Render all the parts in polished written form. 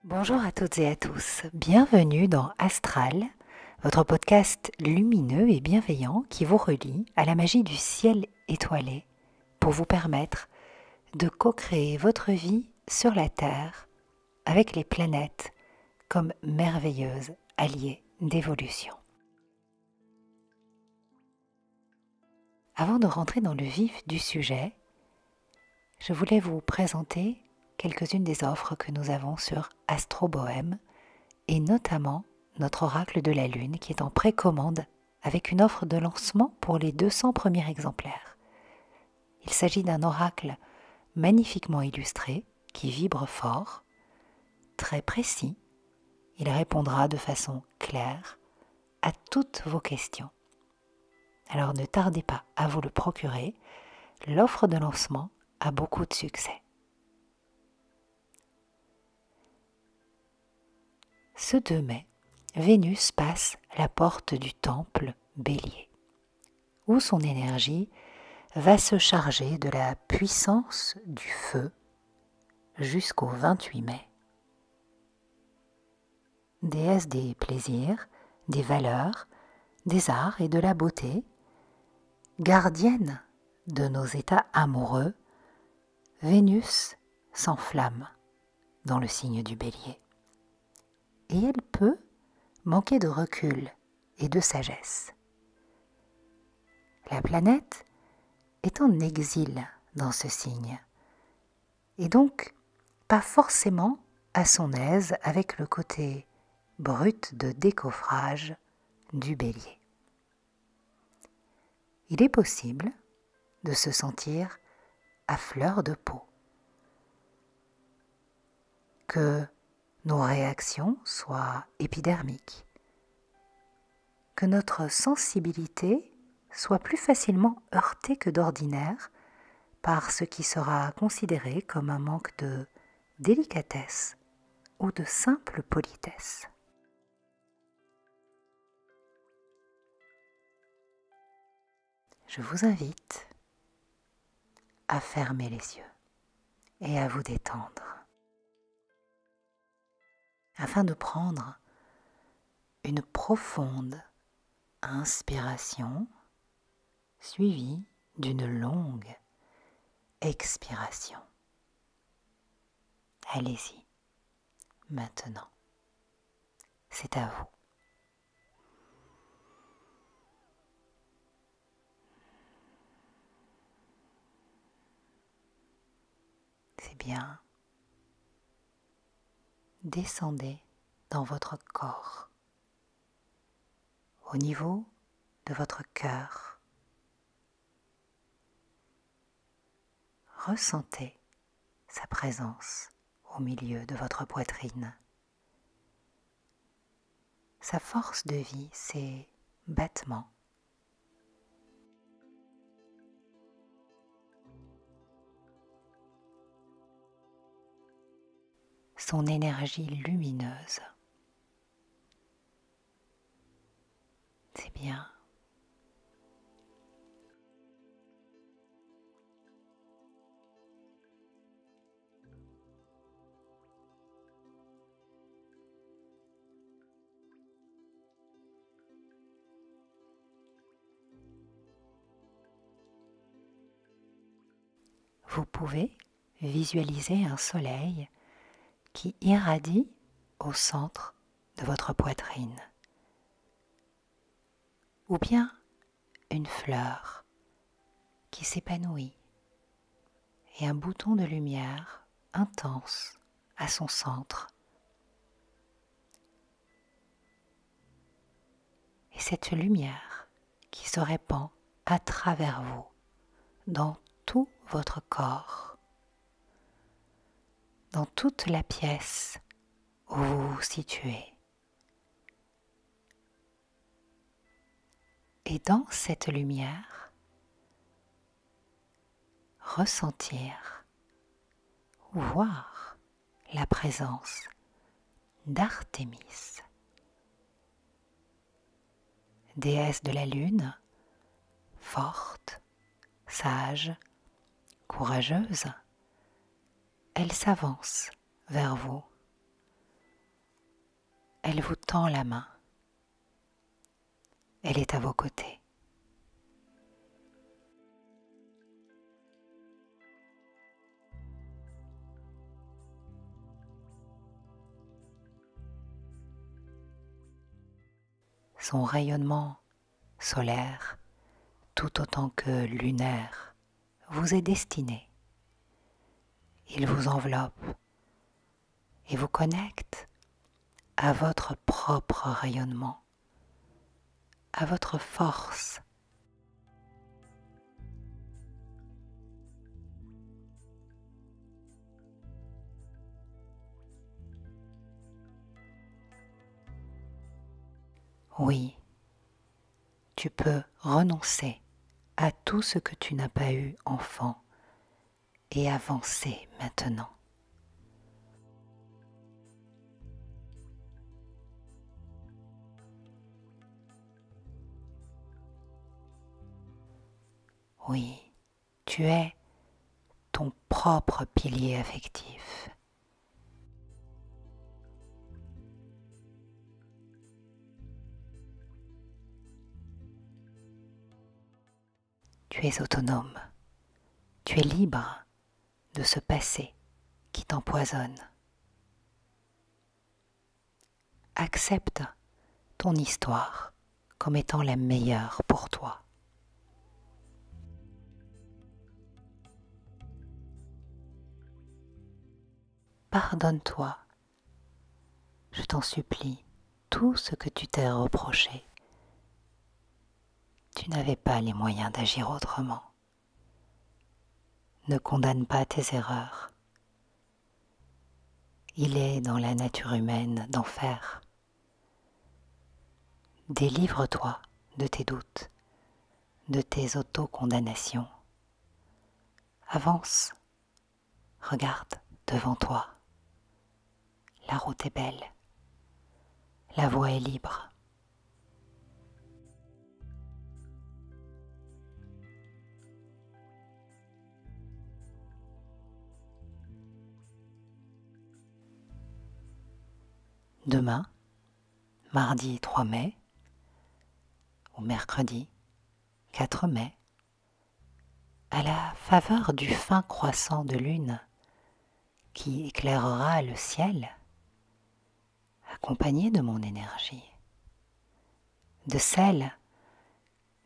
Bonjour à toutes et à tous, bienvenue dans Astral, votre podcast lumineux et bienveillant qui vous relie à la magie du ciel étoilé pour vous permettre de co-créer votre vie sur la Terre avec les planètes comme merveilleuses alliées d'évolution. Avant de rentrer dans le vif du sujet, je voulais vous présenter quelques-unes des offres que nous avons sur Astrobohème et notamment notre oracle de la Lune qui est en précommande avec une offre de lancement pour les 200 premiers exemplaires. Il s'agit d'un oracle magnifiquement illustré qui vibre fort, très précis. Il répondra de façon claire à toutes vos questions. Alors ne tardez pas à vous le procurer, l'offre de lancement a beaucoup de succès. Ce 2 mai, Vénus passe la porte du temple Bélier, où son énergie va se charger de la puissance du feu jusqu'au 28 mai. Déesse des plaisirs, des valeurs, des arts et de la beauté, gardienne de nos états amoureux, Vénus s'enflamme dans le signe du Bélier. Et elle peut manquer de recul et de sagesse. La planète est en exil dans ce signe, et donc pas forcément à son aise avec le côté brut de décoffrage du Bélier. Il est possible de se sentir à fleur de peau, que nos réactions soient épidermiques, que notre sensibilité soit plus facilement heurtée que d'ordinaire par ce qui sera considéré comme un manque de délicatesse ou de simple politesse. Je vous invite à fermer les yeux et à vous détendre afin de prendre une profonde inspiration suivie d'une longue expiration. Allez-y, maintenant, c'est à vous. C'est bien. Descendez dans votre corps, au niveau de votre cœur. Ressentez sa présence au milieu de votre poitrine. Sa force de vie, ses battements. Son énergie lumineuse. C'est bien. Vous pouvez visualiser un soleil qui irradie au centre de votre poitrine, ou bien une fleur qui s'épanouit et un bouton de lumière intense à son centre. Et cette lumière qui se répand à travers vous, dans tout votre corps, dans toute la pièce où vous vous situez. Et dans cette lumière, ressentir ou voir la présence d'Artémis, déesse de la lune, forte, sage, courageuse. Elle s'avance vers vous Elle vous tend la main. Elle est à vos côtés. Son rayonnement solaire, tout autant que lunaire, vous est destiné. Il vous enveloppe et vous connecte à votre propre rayonnement, à votre force. Oui, tu peux renoncer à tout ce que tu n'as pas eu enfant et avancer maintenant. Oui, tu es ton propre pilier affectif. Tu es autonome. Tu es libre de ce passé qui t'empoisonne. Accepte ton histoire comme étant la meilleure pour toi. Pardonne-toi, je t'en supplie, tout ce que tu t'es reproché. Tu n'avais pas les moyens d'agir autrement. Ne condamne pas tes erreurs. Il est dans la nature humaine d'en faire. Délivre-toi de tes doutes, de tes autocondamnations. Avance, regarde devant toi. La route est belle, la voie est libre. Demain, mardi 3 mai, ou mercredi 4 mai, à la faveur du fin croissant de lune qui éclairera le ciel, accompagné de mon énergie, de celle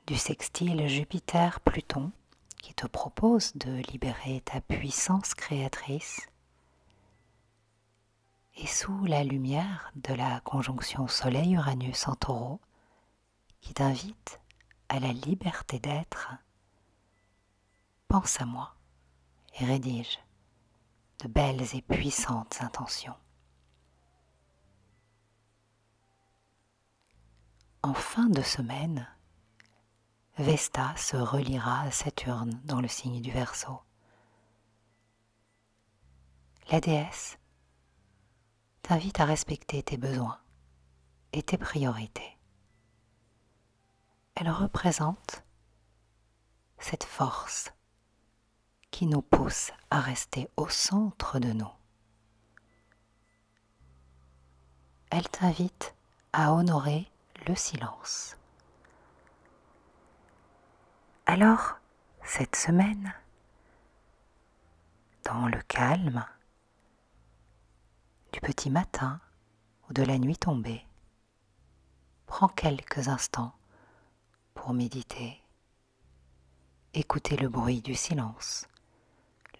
du sextile Jupiter-Pluton qui te propose de libérer ta puissance créatrice, et sous la lumière de la conjonction Soleil-Uranus en Taureau qui t'invite à la liberté d'être, pense à moi et rédige de belles et puissantes intentions. En fin de semaine, Vesta se reliera à Saturne dans le signe du Verseau. La déesse t'invite à respecter tes besoins et tes priorités. Elle représente cette force qui nous pousse à rester au centre de nous. Elle t'invite à honorer le silence. Alors, cette semaine, dans le calme du petit matin ou de la nuit tombée, prends quelques instants pour méditer, écouter le bruit du silence,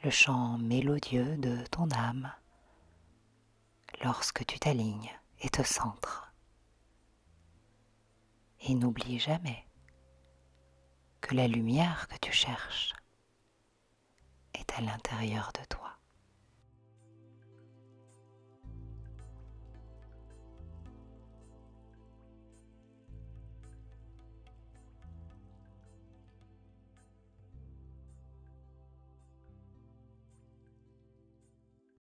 le chant mélodieux de ton âme, lorsque tu t'alignes et te centres. Et n'oublie jamais que la lumière que tu cherches est à l'intérieur de toi.